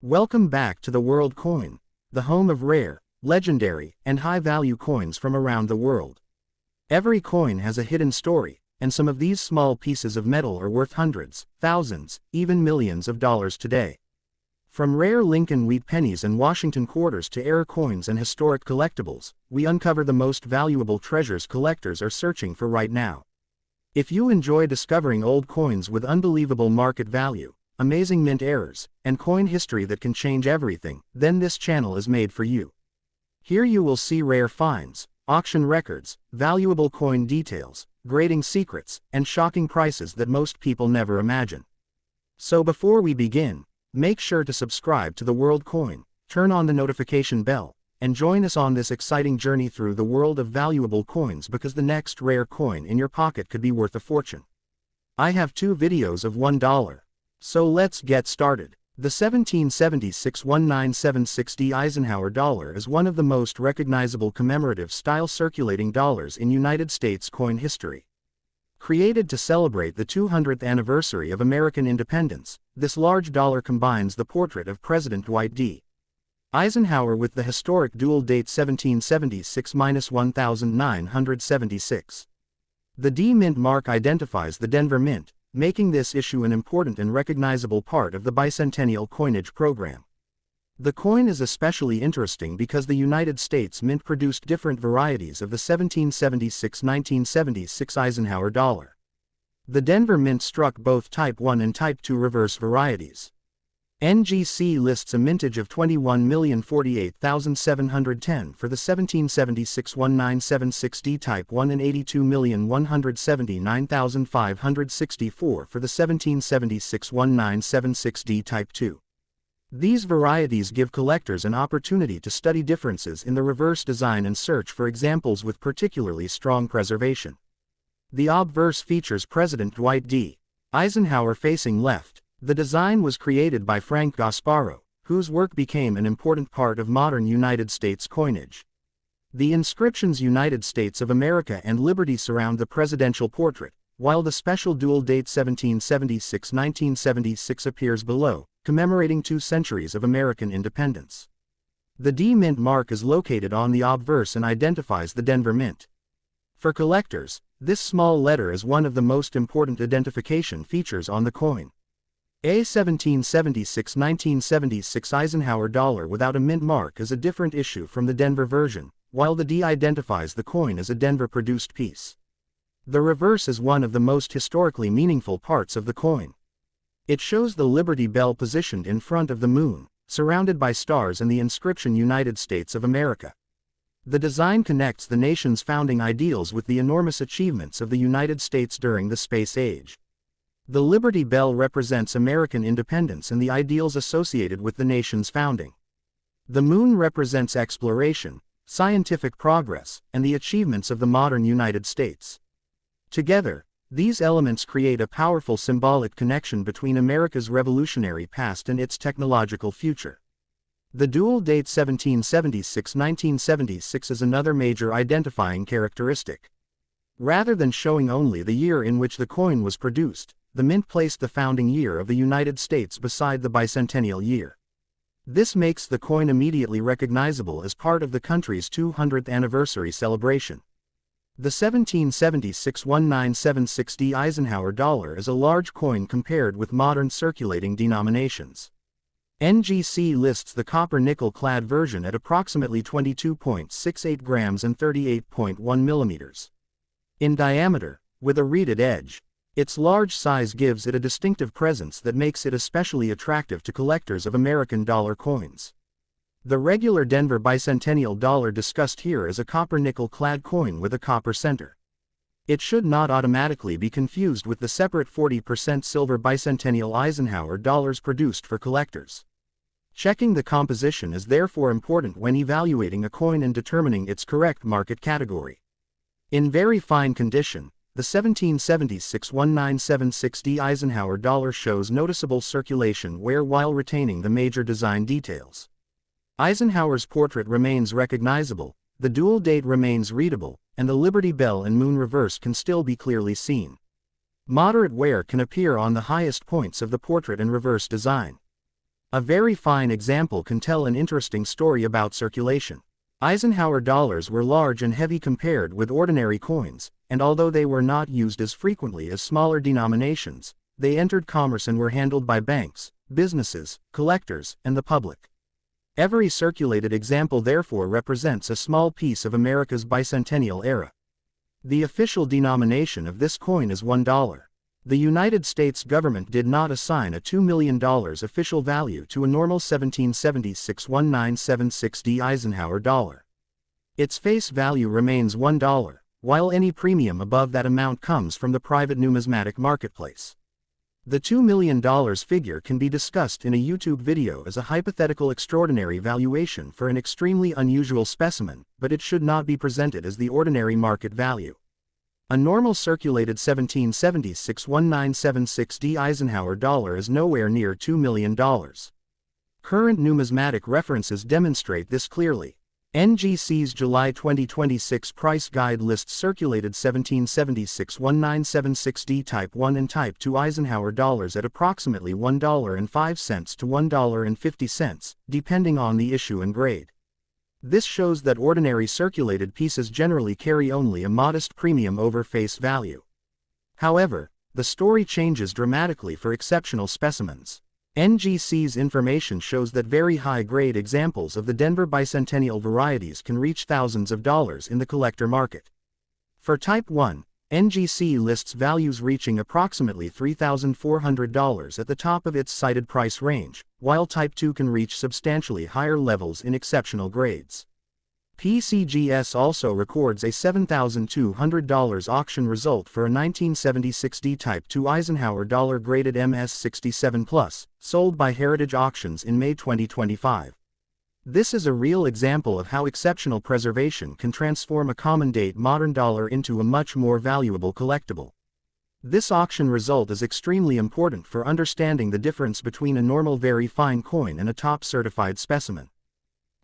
Welcome back to the World Coin, the home of rare, legendary, and high-value coins from around the world. Every coin has a hidden story, and some of these small pieces of metal are worth hundreds, thousands, even millions of dollars today. From rare Lincoln wheat pennies and Washington quarters to era coins and historic collectibles, we uncover the most valuable treasures collectors are searching for right now. If you enjoy discovering old coins with unbelievable market value, amazing mint errors, and coin history that can change everything, then this channel is made for you. Here you will see rare finds, auction records, valuable coin details, grading secrets, and shocking prices that most people never imagine. So before we begin, make sure to subscribe to the World Coin, turn on the notification bell, and join us on this exciting journey through the world of valuable coins, because the next rare coin in your pocket could be worth a fortune. I have two videos of $1. So let's get started. The 1776 1976 Eisenhower Dollar is one of the most recognizable commemorative style circulating dollars in United States coin history. Created to celebrate the 200th anniversary of American independence, this large dollar combines the portrait of President Dwight D. Eisenhower with the historic dual date 1776-1976. The D mint mark identifies the Denver Mint, making this issue an important and recognizable part of the bicentennial coinage program. The coin is especially interesting because the United States Mint produced different varieties of the 1776-1976 Eisenhower Dollar. The Denver Mint struck both Type 1 and Type 2 reverse varieties. NGC lists a mintage of 21,048,710 for the 1776-1976D Type 1 and 82,179,564 for the 1776-1976D Type 2. These varieties give collectors an opportunity to study differences in the reverse design and search for examples with particularly strong preservation. The obverse features President Dwight D. Eisenhower facing left. The design was created by Frank Gasparo, whose work became an important part of modern United States coinage. The inscriptions United States of America and Liberty surround the presidential portrait, while the special dual date 1776-1976 appears below, commemorating 2 centuries of American independence. The D Mint mark is located on the obverse and identifies the Denver Mint. For collectors, this small letter is one of the most important identification features on the coin. A 1776-1976 Eisenhower Dollar without a mint mark is a different issue from the Denver version, while the D identifies the coin as a Denver-produced piece. The reverse is one of the most historically meaningful parts of the coin. It shows the Liberty Bell positioned in front of the moon, surrounded by stars, and the inscription United States of America. The design connects the nation's founding ideals with the enormous achievements of the United States during the space age. The Liberty Bell represents American independence and the ideals associated with the nation's founding. The moon represents exploration, scientific progress, and the achievements of the modern United States. Together, these elements create a powerful symbolic connection between America's revolutionary past and its technological future. The dual date 1776-1976 is another major identifying characteristic. Rather than showing only the year in which the coin was produced, the mint placed the founding year of the United States beside the bicentennial year. This makes the coin immediately recognizable as part of the country's 200th anniversary celebration. The 1776-1976 Eisenhower Dollar is a large coin compared with modern circulating denominations. NGC lists the copper nickel-clad version at approximately 22.68 grams and 38.1 millimeters in diameter, with a reeded edge. Its large size gives it a distinctive presence that makes it especially attractive to collectors of American dollar coins. The regular Denver bicentennial dollar discussed here is a copper nickel-clad coin with a copper center. It should not automatically be confused with the separate 40% silver bicentennial Eisenhower dollars produced for collectors. Checking the composition is therefore important when evaluating a coin and determining its correct market category. In very fine condition, the 1776-1976 Eisenhower Dollar shows noticeable circulation wear while retaining the major design details. Eisenhower's portrait remains recognizable, the dual date remains readable, and the Liberty Bell and moon reverse can still be clearly seen. Moderate wear can appear on the highest points of the portrait and reverse design. A very fine example can tell an interesting story about circulation. Eisenhower dollars were large and heavy compared with ordinary coins, and although they were not used as frequently as smaller denominations, they entered commerce and were handled by banks, businesses, collectors, and the public. Every circulated example therefore represents a small piece of America's bicentennial era. The official denomination of this coin is $1. The United States government did not assign a $2 million official value to a normal 1776 1976D Eisenhower dollar. Its face value remains $1, while any premium above that amount comes from the private numismatic marketplace. The $2 million figure can be discussed in a YouTube video as a hypothetical extraordinary valuation for an extremely unusual specimen, but it should not be presented as the ordinary market value. A normal circulated 1776 1976D Eisenhower dollar is nowhere near $2 million. Current numismatic references demonstrate this clearly. NGC's July 2026 price guide lists circulated 1776 1976D Type 1 and Type 2 Eisenhower dollars at approximately $1.05 to $1.50, depending on the issue and grade. This shows that ordinary circulated pieces generally carry only a modest premium over face value. However, the story changes dramatically for exceptional specimens. NGC's information shows that very high-grade examples of the Denver bicentennial varieties can reach thousands of dollars in the collector market. For Type 1, NGC lists values reaching approximately $3,400 at the top of its cited price range, while Type 2 can reach substantially higher levels in exceptional grades. PCGS also records a $7,200 auction result for a 1976D Type 2 Eisenhower dollar graded MS67+, sold by Heritage Auctions in May 2025. This is a real example of how exceptional preservation can transform a common-date modern dollar into a much more valuable collectible. This auction result is extremely important for understanding the difference between a normal very fine coin and a top-certified specimen.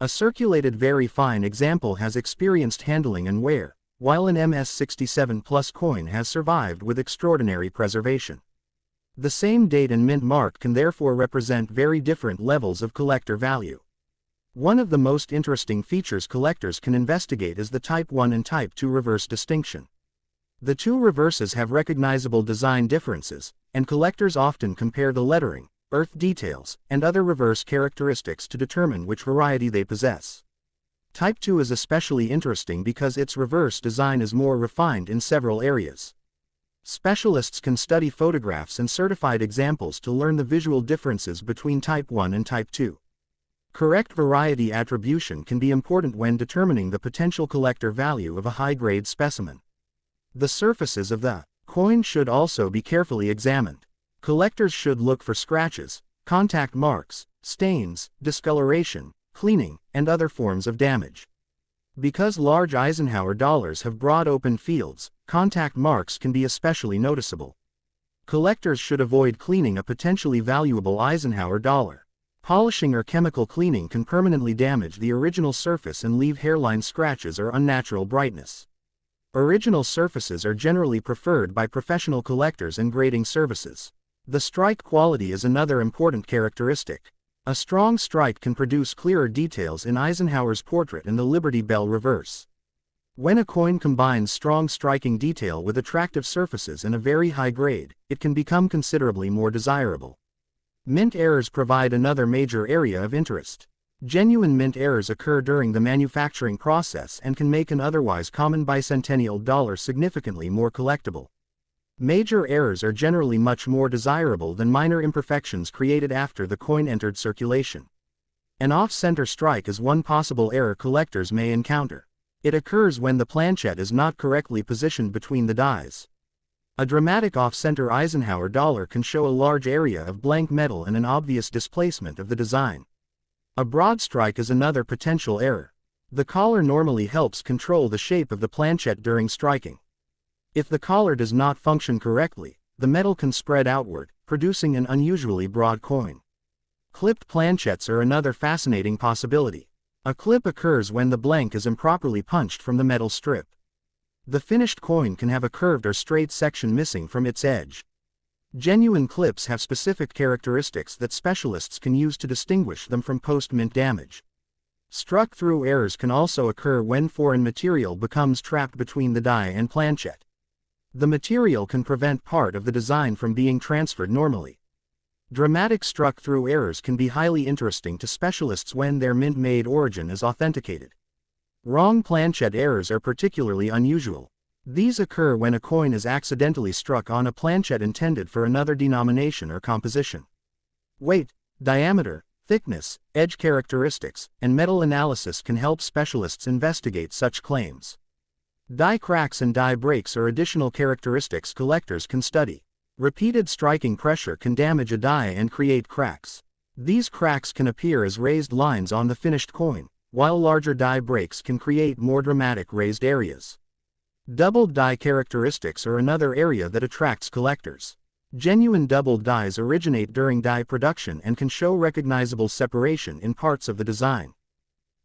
A circulated very fine example has experienced handling and wear, while an MS67+ coin has survived with extraordinary preservation. The same date and mint mark can therefore represent very different levels of collector value. One of the most interesting features collectors can investigate is the Type 1 and Type 2 reverse distinction. The two reverses have recognizable design differences, and collectors often compare the lettering, earth details, and other reverse characteristics to determine which variety they possess. Type 2 is especially interesting because its reverse design is more refined in several areas. Specialists can study photographs and certified examples to learn the visual differences between Type 1 and Type 2. Correct variety attribution can be important when determining the potential collector value of a high-grade specimen. The surfaces of the coin should also be carefully examined. Collectors should look for scratches, contact marks, stains, discoloration, cleaning, and other forms of damage. Because large Eisenhower dollars have broad open fields, contact marks can be especially noticeable. Collectors should avoid cleaning a potentially valuable Eisenhower dollar. Polishing or chemical cleaning can permanently damage the original surface and leave hairline scratches or unnatural brightness. Original surfaces are generally preferred by professional collectors and grading services. The strike quality is another important characteristic. A strong strike can produce clearer details in Eisenhower's portrait and the Liberty Bell reverse. When a coin combines strong striking detail with attractive surfaces and a very high grade, it can become considerably more desirable. Mint errors provide another major area of interest. Genuine mint errors occur during the manufacturing process and can make an otherwise common bicentennial dollar significantly more collectible. Major errors are generally much more desirable than minor imperfections created after the coin entered circulation. An off-center strike is one possible error collectors may encounter. It occurs when the planchette is not correctly positioned between the dies. A dramatic off-center Eisenhower dollar can show a large area of blank metal and an obvious displacement of the design. A broad strike is another potential error. The collar normally helps control the shape of the planchette during striking. If the collar does not function correctly, the metal can spread outward, producing an unusually broad coin. Clipped planchettes are another fascinating possibility. A clip occurs when the blank is improperly punched from the metal strip. The finished coin can have a curved or straight section missing from its edge. Genuine clips have specific characteristics that specialists can use to distinguish them from post-mint damage. Struck-through errors can also occur when foreign material becomes trapped between the die and planchet. The material can prevent part of the design from being transferred normally. Dramatic struck-through errors can be highly interesting to specialists when their mint-made origin is authenticated. Wrong planchet errors are particularly unusual. These occur when a coin is accidentally struck on a planchet intended for another denomination or composition. Weight, diameter, thickness, edge characteristics, and metal analysis can help specialists investigate such claims. Die cracks and die breaks are additional characteristics collectors can study. Repeated striking pressure can damage a die and create cracks. These cracks can appear as raised lines on the finished coin, while larger die breaks can create more dramatic raised areas. Doubled die characteristics are another area that attracts collectors. Genuine doubled dies originate during die production and can show recognizable separation in parts of the design.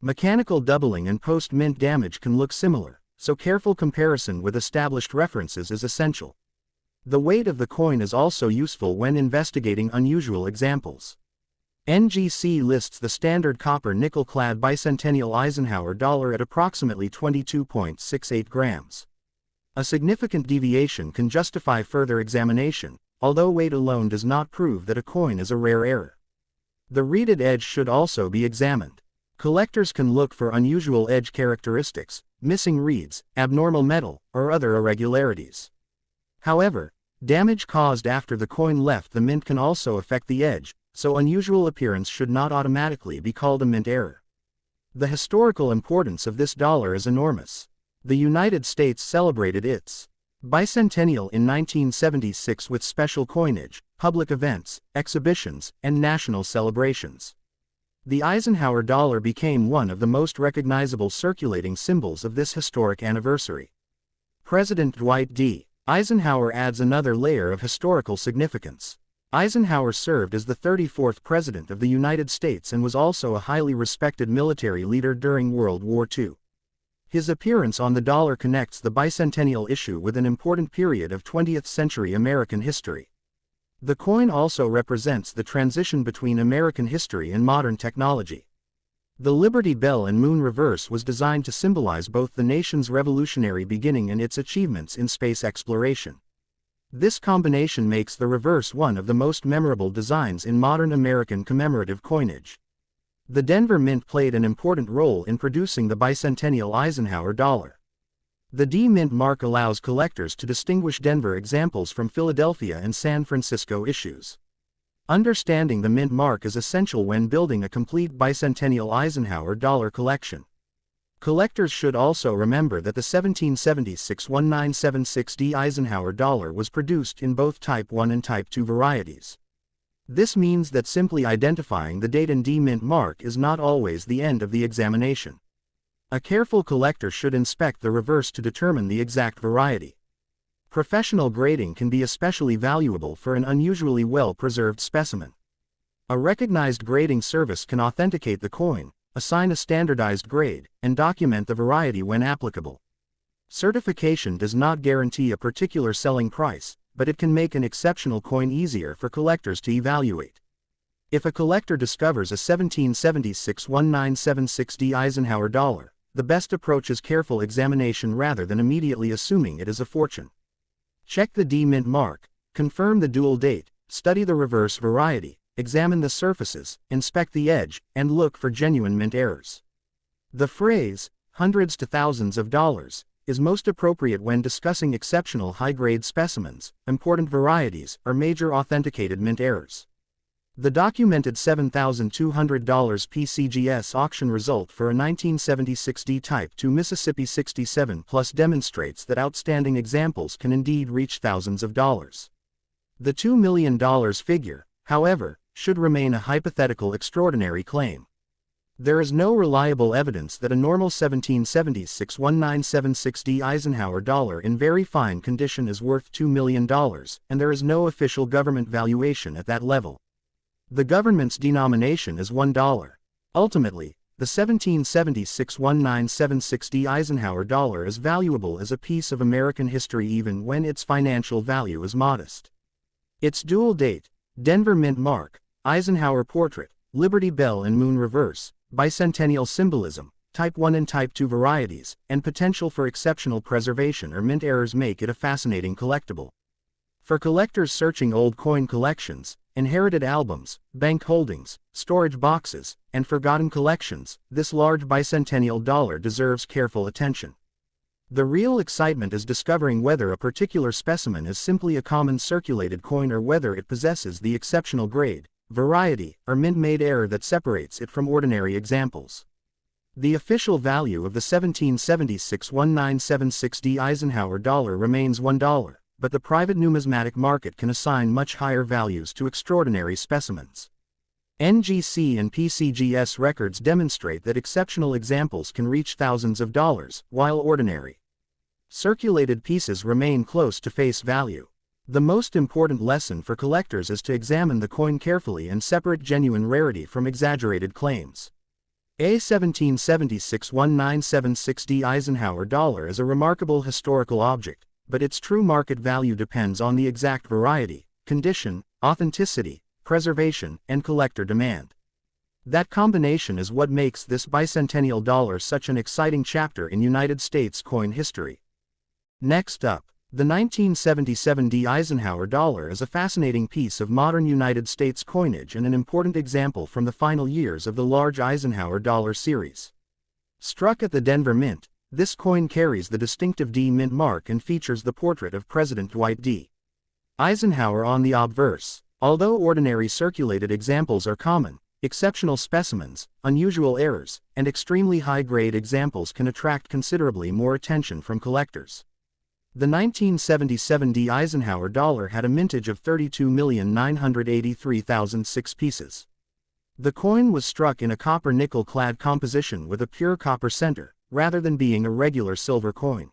Mechanical doubling and post-mint damage can look similar, so careful comparison with established references is essential. The weight of the coin is also useful when investigating unusual examples. NGC lists the standard copper nickel-clad bicentennial Eisenhower dollar at approximately 22.68 grams. A significant deviation can justify further examination, although weight alone does not prove that a coin is a rare error. The reeded edge should also be examined. Collectors can look for unusual edge characteristics, missing reeds, abnormal metal, or other irregularities. However, damage caused after the coin left the mint can also affect the edge, so unusual appearance should not automatically be called a mint error. The historical importance of this dollar is enormous. The United States celebrated its bicentennial in 1976 with special coinage, public events, exhibitions, and national celebrations. The Eisenhower dollar became one of the most recognizable circulating symbols of this historic anniversary. President Dwight D. Eisenhower adds another layer of historical significance. Eisenhower served as the 34th President of the United States and was also a highly respected military leader during World War II. His appearance on the dollar connects the bicentennial issue with an important period of 20th century American history. The coin also represents the transition between American history and modern technology. The Liberty Bell and Moon reverse was designed to symbolize both the nation's revolutionary beginning and its achievements in space exploration. This combination makes the reverse one of the most memorable designs in modern American commemorative coinage. The Denver Mint played an important role in producing the bicentennial Eisenhower dollar. The D Mint mark allows collectors to distinguish Denver examples from Philadelphia and San Francisco issues. Understanding the mint mark is essential when building a complete bicentennial Eisenhower dollar collection. Collectors should also remember that the 1776-1976D Eisenhower dollar was produced in both Type 1 and Type 2 varieties. This means that simply identifying the date and D mint mark is not always the end of the examination. A careful collector should inspect the reverse to determine the exact variety. Professional grading can be especially valuable for an unusually well-preserved specimen. A recognized grading service can authenticate the coin, assign a standardized grade, and document the variety when applicable. Certification does not guarantee a particular selling price, but it can make an exceptional coin easier for collectors to evaluate. If a collector discovers a 1776-1976D Eisenhower dollar, the best approach is careful examination rather than immediately assuming it is a fortune. Check the D mint mark, confirm the dual date, study the reverse variety, examine the surfaces, inspect the edge, and look for genuine mint errors. The phrase, hundreds to thousands of dollars, is most appropriate when discussing exceptional high-grade specimens, important varieties, or major authenticated mint errors. The documented $7,200 PCGS auction result for a 1976D Type 2 Mississippi 67 Plus demonstrates that outstanding examples can indeed reach thousands of dollars. The $2 million figure, however, should remain a hypothetical extraordinary claim. There is no reliable evidence that a normal 1776-1976D Eisenhower dollar in very fine condition is worth $2 million, and there is no official government valuation at that level. The government's denomination is $1. Ultimately, the 1776-1976D Eisenhower dollar is valuable as a piece of American history even when its financial value is modest. Its dual date, Denver Mint mark, Eisenhower portrait, Liberty Bell and Moon reverse, bicentennial symbolism, Type 1 and Type 2 varieties, and potential for exceptional preservation or mint errors make it a fascinating collectible. For collectors searching old coin collections, inherited albums, bank holdings, storage boxes, and forgotten collections, this large bicentennial dollar deserves careful attention. The real excitement is discovering whether a particular specimen is simply a common circulated coin or whether it possesses the exceptional grade, variety, or mint-made error that separates it from ordinary examples. The official value of the 1776 1976D Eisenhower dollar remains $1, but the private numismatic market can assign much higher values to extraordinary specimens. NGC and PCGS records demonstrate that exceptional examples can reach thousands of dollars, while ordinary circulated pieces remain close to face value. The most important lesson for collectors is to examine the coin carefully and separate genuine rarity from exaggerated claims. A 1776 1976D Eisenhower dollar is a remarkable historical object, but its true market value depends on the exact variety, condition, authenticity, preservation, and collector demand. That combination is what makes this bicentennial dollar such an exciting chapter in United States coin history. Next up, the 1977D Eisenhower dollar is a fascinating piece of modern United States coinage and an important example from the final years of the large Eisenhower dollar series. Struck at the Denver Mint, this coin carries the distinctive D Mint mark and features the portrait of President Dwight D. Eisenhower on the obverse. Although ordinary circulated examples are common, exceptional specimens, unusual errors, and extremely high-grade examples can attract considerably more attention from collectors. The 1977D Eisenhower dollar had a mintage of 32,983,006 pieces. The coin was struck in a copper-nickel-clad composition with a pure copper center, rather than being a regular silver coin.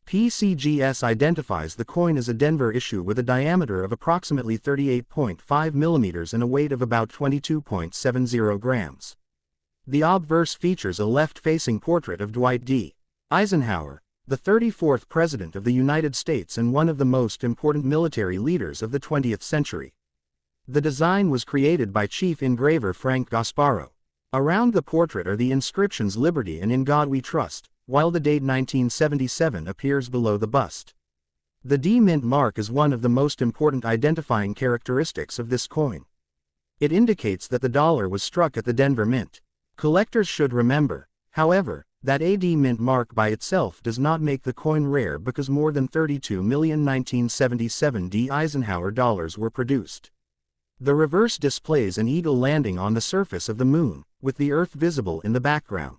PCGS identifies the coin as a Denver issue with a diameter of approximately 38.5 mm and a weight of about 22.70 grams. The obverse features a left-facing portrait of Dwight D. Eisenhower, the 34th President of the United States and one of the most important military leaders of the 20th century. The design was created by chief engraver Frank Gasparo. Around the portrait are the inscriptions "Liberty" and "In God We Trust," while the date 1977 appears below the bust. The D Mint mark is one of the most important identifying characteristics of this coin. It indicates that the dollar was struck at the Denver Mint. Collectors should remember, however, that a D Mint mark by itself does not make the coin rare because more than 32 million 1977D Eisenhower dollars were produced. The reverse displays an eagle landing on the surface of the moon, with the Earth visible in the background.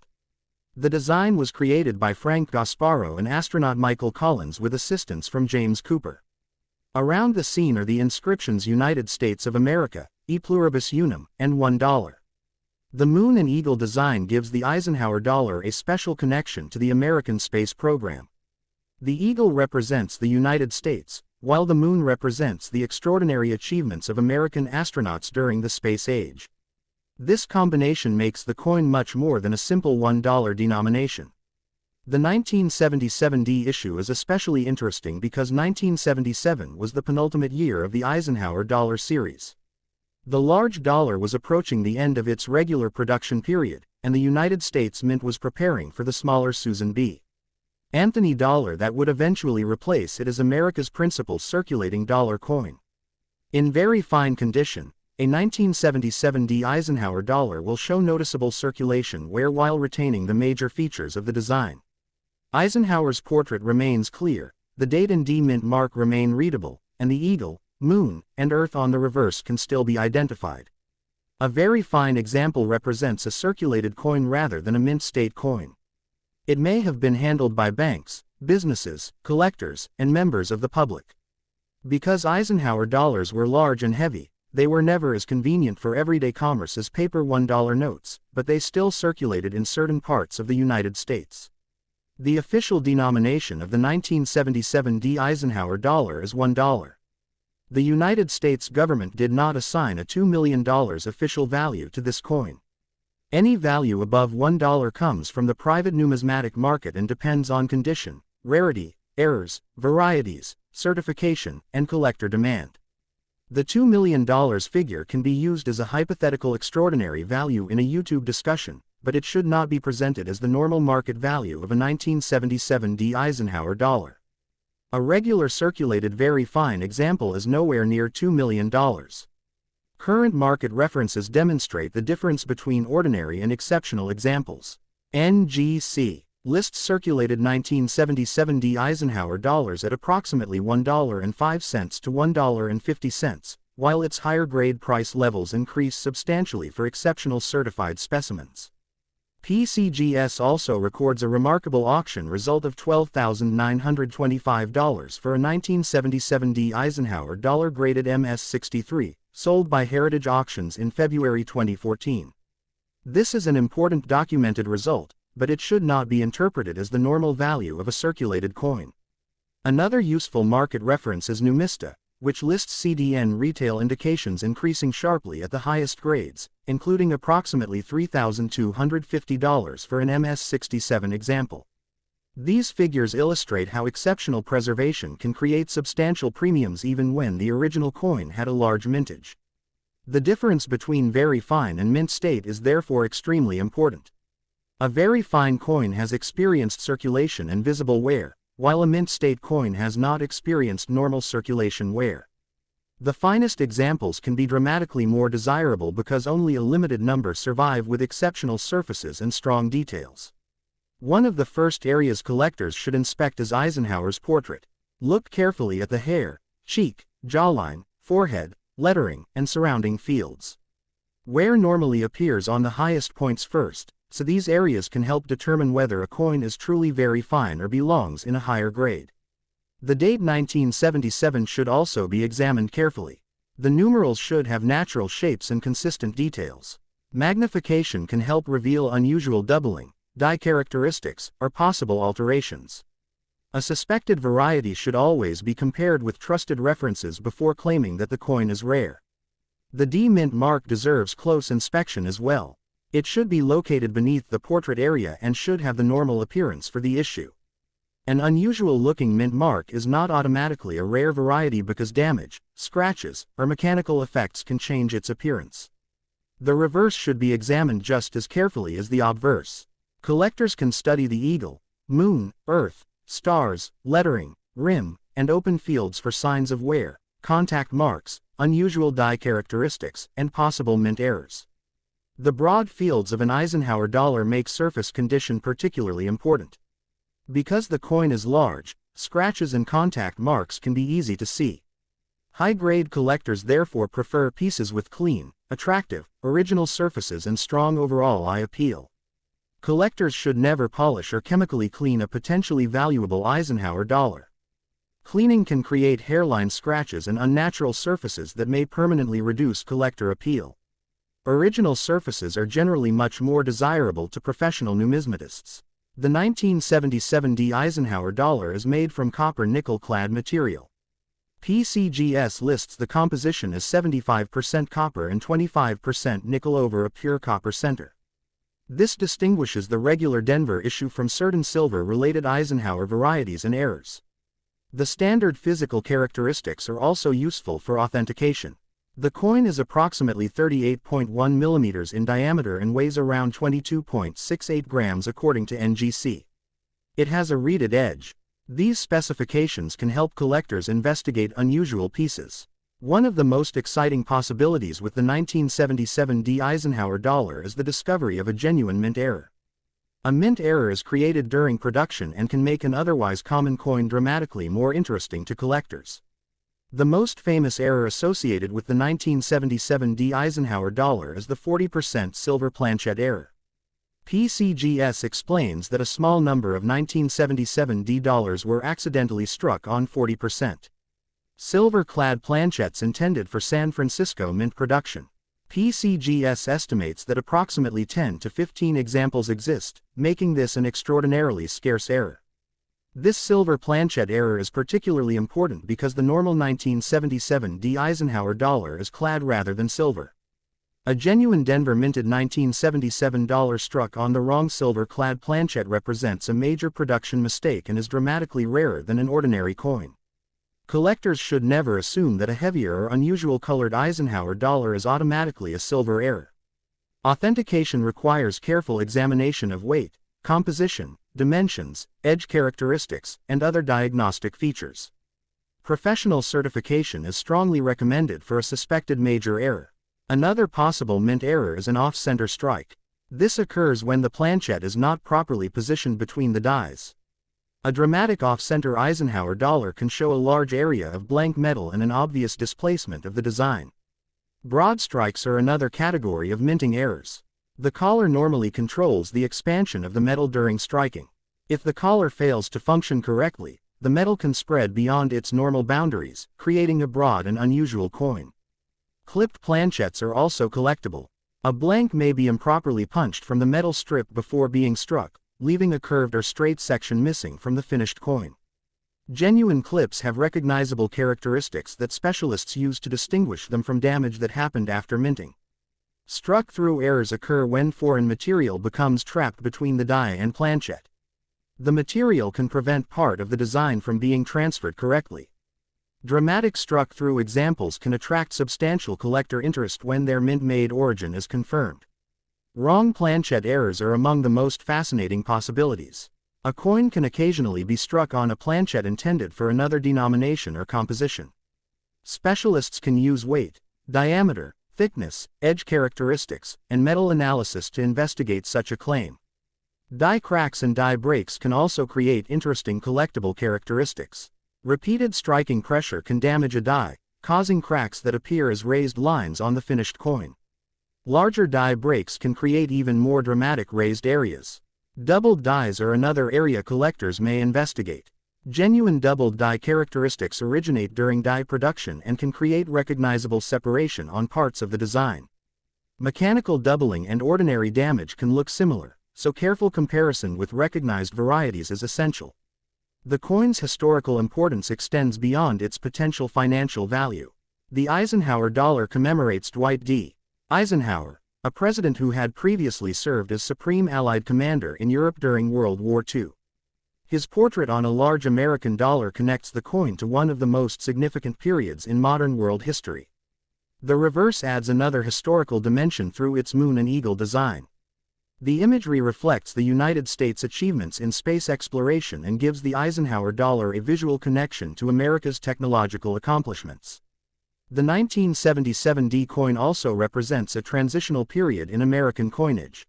The design was created by Frank Gasparo and astronaut Michael Collins with assistance from James Cooper. Around the scene are the inscriptions "United States of America, E Pluribus Unum," and $1. The moon and eagle design gives the Eisenhower dollar a special connection to the American space program. The eagle represents the United States, while the moon represents the extraordinary achievements of American astronauts during the space age. This combination makes the coin much more than a simple $1 denomination. The 1977D issue is especially interesting because 1977 was the penultimate year of the Eisenhower dollar series. The large dollar was approaching the end of its regular production period, and the United States Mint was preparing for the smaller Susan B. Anthony dollar that would eventually replace it as America's principal circulating dollar coin. In very fine condition, a 1977D Eisenhower dollar will show noticeable circulation wear while retaining the major features of the design. Eisenhower's portrait remains clear, the date and D Mint mark remain readable, and the eagle, moon, and Earth on the reverse can still be identified. A very fine example represents a circulated coin rather than a mint state coin. It may have been handled by banks, businesses, collectors, and members of the public. Because Eisenhower dollars were large and heavy, they were never as convenient for everyday commerce as paper $1 notes, but they still circulated in certain parts of the United States. The official denomination of the 1977D Eisenhower dollar is $1. The United States government did not assign a $2 million official value to this coin. Any value above $1 comes from the private numismatic market and depends on condition, rarity, errors, varieties, certification, and collector demand. The $2 million figure can be used as a hypothetical extraordinary value in a YouTube discussion, but it should not be presented as the normal market value of a 1977 Eisenhower dollar. A regular circulated very fine example is nowhere near $2 million. Current market references demonstrate the difference between ordinary and exceptional examples. NGC lists circulated 1977 Eisenhower dollars at approximately $1.05 to $1.50, while its higher grade price levels increase substantially for exceptional certified specimens. PCGS also records a remarkable auction result of $12,925 for a 1977 Eisenhower dollar graded MS-63, sold by Heritage Auctions in February 2014. This is an important documented result, but it should not be interpreted as the normal value of a circulated coin. Another useful market reference is Numista, which lists CDN retail indications increasing sharply at the highest grades, including approximately $3,250 for an MS-67 example. These figures illustrate how exceptional preservation can create substantial premiums even when the original coin had a large mintage. The difference between very fine and mint state is therefore extremely important. A very fine coin has experienced circulation and visible wear, while a mint state coin has not experienced normal circulation wear. The finest examples can be dramatically more desirable because only a limited number survive with exceptional surfaces and strong details. One of the first areas collectors should inspect is Eisenhower's portrait. Look carefully at the hair, cheek, jawline, forehead, lettering, and surrounding fields. Wear normally appears on the highest points first, so these areas can help determine whether a coin is truly very fine or belongs in a higher grade. The date 1977 should also be examined carefully. The numerals should have natural shapes and consistent details. Magnification can help reveal unusual doubling, die characteristics, or possible alterations. A suspected variety should always be compared with trusted references before claiming that the coin is rare. The D mint mark deserves close inspection as well. It should be located beneath the portrait area and should have the normal appearance for the issue. An unusual-looking mint mark is not automatically a rare variety because damage, scratches, or mechanical effects can change its appearance. The reverse should be examined just as carefully as the obverse. Collectors can study the eagle, moon, earth, stars, lettering, rim, and open fields for signs of wear, contact marks, unusual die characteristics, and possible mint errors. The broad fields of an Eisenhower dollar make surface condition particularly important. Because the coin is large, scratches and contact marks can be easy to see. High-grade collectors therefore prefer pieces with clean, attractive, original surfaces and strong overall eye appeal. Collectors should never polish or chemically clean a potentially valuable Eisenhower dollar. Cleaning can create hairline scratches and unnatural surfaces that may permanently reduce collector appeal. Original surfaces are generally much more desirable to professional numismatists. The 1977 Eisenhower dollar is made from copper nickel-clad material. PCGS lists the composition as 75% copper and 25% nickel over a pure copper center. This distinguishes the regular Denver issue from certain silver-related Eisenhower varieties and errors. The standard physical characteristics are also useful for authentication. The coin is approximately 38.1 mm in diameter and weighs around 22.68 grams according to NGC. It has a reeded edge. These specifications can help collectors investigate unusual pieces. One of the most exciting possibilities with the 1977 Eisenhower dollar is the discovery of a genuine mint error. A mint error is created during production and can make an otherwise common coin dramatically more interesting to collectors. The most famous error associated with the 1977 Eisenhower dollar is the 40% silver planchet error. PCGS explains that a small number of 1977 dollars were accidentally struck on 40% silver-clad planchets intended for San Francisco mint production. PCGS estimates that approximately 10 to 15 examples exist, making this an extraordinarily scarce error. This silver planchet error is particularly important because the normal 1977 Eisenhower dollar is clad rather than silver. A genuine Denver minted 1977 dollar struck on the wrong silver-clad planchet represents a major production mistake and is dramatically rarer than an ordinary coin. Collectors should never assume that a heavier or unusual colored Eisenhower dollar is automatically a silver error. Authentication requires careful examination of weight, composition, dimensions, edge characteristics, and other diagnostic features. Professional certification is strongly recommended for a suspected major error. Another possible mint error is an off-center strike. This occurs when the planchet is not properly positioned between the dies. A dramatic off-center Eisenhower dollar can show a large area of blank metal and an obvious displacement of the design. Broad strikes are another category of minting errors. The collar normally controls the expansion of the metal during striking. If the collar fails to function correctly, the metal can spread beyond its normal boundaries, creating a broad and unusual coin. Clipped planchets are also collectible. A blank may be improperly punched from the metal strip before being struck, leaving a curved or straight section missing from the finished coin. Genuine clips have recognizable characteristics that specialists use to distinguish them from damage that happened after minting. Struck-through errors occur when foreign material becomes trapped between the die and planchet. The material can prevent part of the design from being transferred correctly. Dramatic struck-through examples can attract substantial collector interest when their mint-made origin is confirmed. Wrong planchet errors are among the most fascinating possibilities. A coin can occasionally be struck on a planchet intended for another denomination or composition. Specialists can use weight, diameter, thickness, edge characteristics, and metal analysis to investigate such a claim. Die cracks and die breaks can also create interesting collectible characteristics. Repeated striking pressure can damage a die, causing cracks that appear as raised lines on the finished coin. Larger die breaks can create even more dramatic raised areas. Doubled dies are another area collectors may investigate. Genuine doubled die characteristics originate during die production and can create recognizable separation on parts of the design. Mechanical doubling and ordinary damage can look similar, so careful comparison with recognized varieties is essential. The coin's historical importance extends beyond its potential financial value. The Eisenhower dollar commemorates Dwight D. Eisenhower, a president who had previously served as Supreme Allied Commander in Europe during World War II. His portrait on a large American dollar connects the coin to one of the most significant periods in modern world history. The reverse adds another historical dimension through its moon and eagle design. The imagery reflects the United States' achievements in space exploration and gives the Eisenhower dollar a visual connection to America's technological accomplishments. The 1977 D coin also represents a transitional period in American coinage.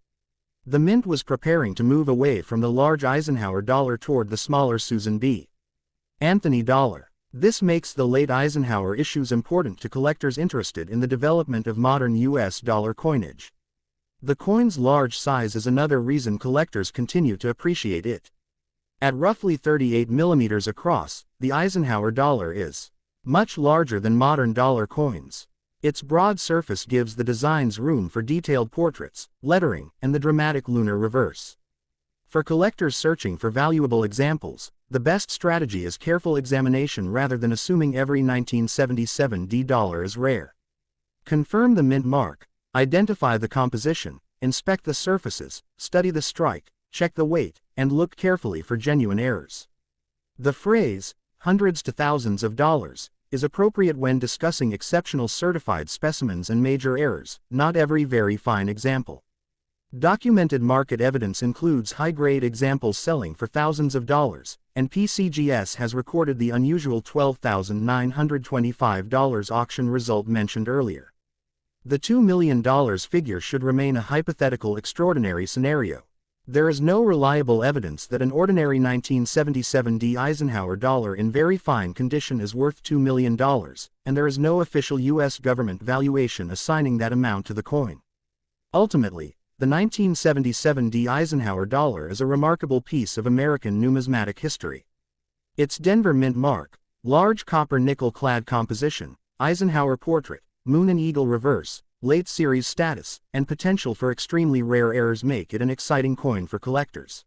The mint was preparing to move away from the large Eisenhower dollar toward the smaller Susan B. Anthony dollar. This makes the late Eisenhower issues important to collectors interested in the development of modern U.S. dollar coinage. The coin's large size is another reason collectors continue to appreciate it. At roughly 38 millimeters across, the Eisenhower dollar is much larger than modern dollar coins. Its broad surface gives the designs room for detailed portraits, lettering, and the dramatic lunar reverse. For collectors searching for valuable examples, the best strategy is careful examination rather than assuming every 1977 D dollar is rare. Confirm the mint mark, identify the composition, inspect the surfaces, study the strike, check the weight, and look carefully for genuine errors. The phrase, hundreds to thousands of dollars, is appropriate when discussing exceptional certified specimens and major errors, not every very fine example. Documented market evidence includes high-grade examples selling for thousands of dollars, and PCGS has recorded the unusual $12,925 auction result mentioned earlier. The $2 million figure should remain a hypothetical extraordinary scenario. There is no reliable evidence that an ordinary 1977 D Eisenhower dollar in very fine condition is worth $2 million, and there is no official U.S. government valuation assigning that amount to the coin. Ultimately, the 1977 D Eisenhower dollar is a remarkable piece of American numismatic history. Its Denver Mint mark, large copper nickel-clad composition, Eisenhower portrait, moon and eagle reverse, late series status, and potential for extremely rare errors make it an exciting coin for collectors.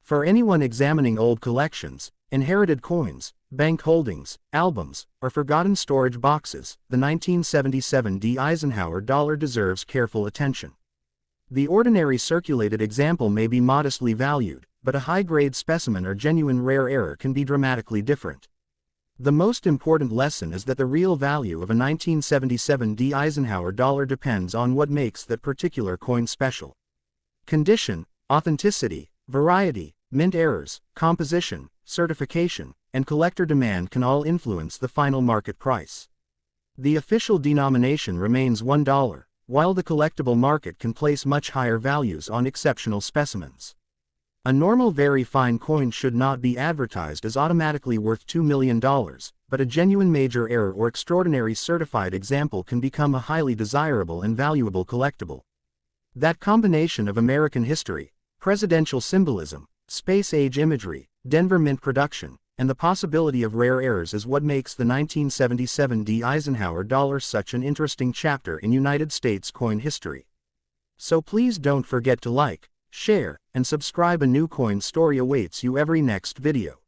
For anyone examining old collections, inherited coins, bank holdings, albums, or forgotten storage boxes, the 1977 D Eisenhower dollar deserves careful attention. The ordinary circulated example may be modestly valued, but a high-grade specimen or genuine rare error can be dramatically different. The most important lesson is that the real value of a 1977 Eisenhower dollar depends on what makes that particular coin special. Condition, authenticity, variety, mint errors, composition, certification, and collector demand can all influence the final market price. The official denomination remains $1, while the collectible market can place much higher values on exceptional specimens. A normal very fine coin should not be advertised as automatically worth $2 million, but a genuine major error or extraordinary certified example can become a highly desirable and valuable collectible. That combination of American history, presidential symbolism, space-age imagery, Denver Mint production, and the possibility of rare errors is what makes the 1977 Eisenhower dollar such an interesting chapter in United States coin history. So please don't forget to like, share, and subscribe. A new coin story awaits you every next video.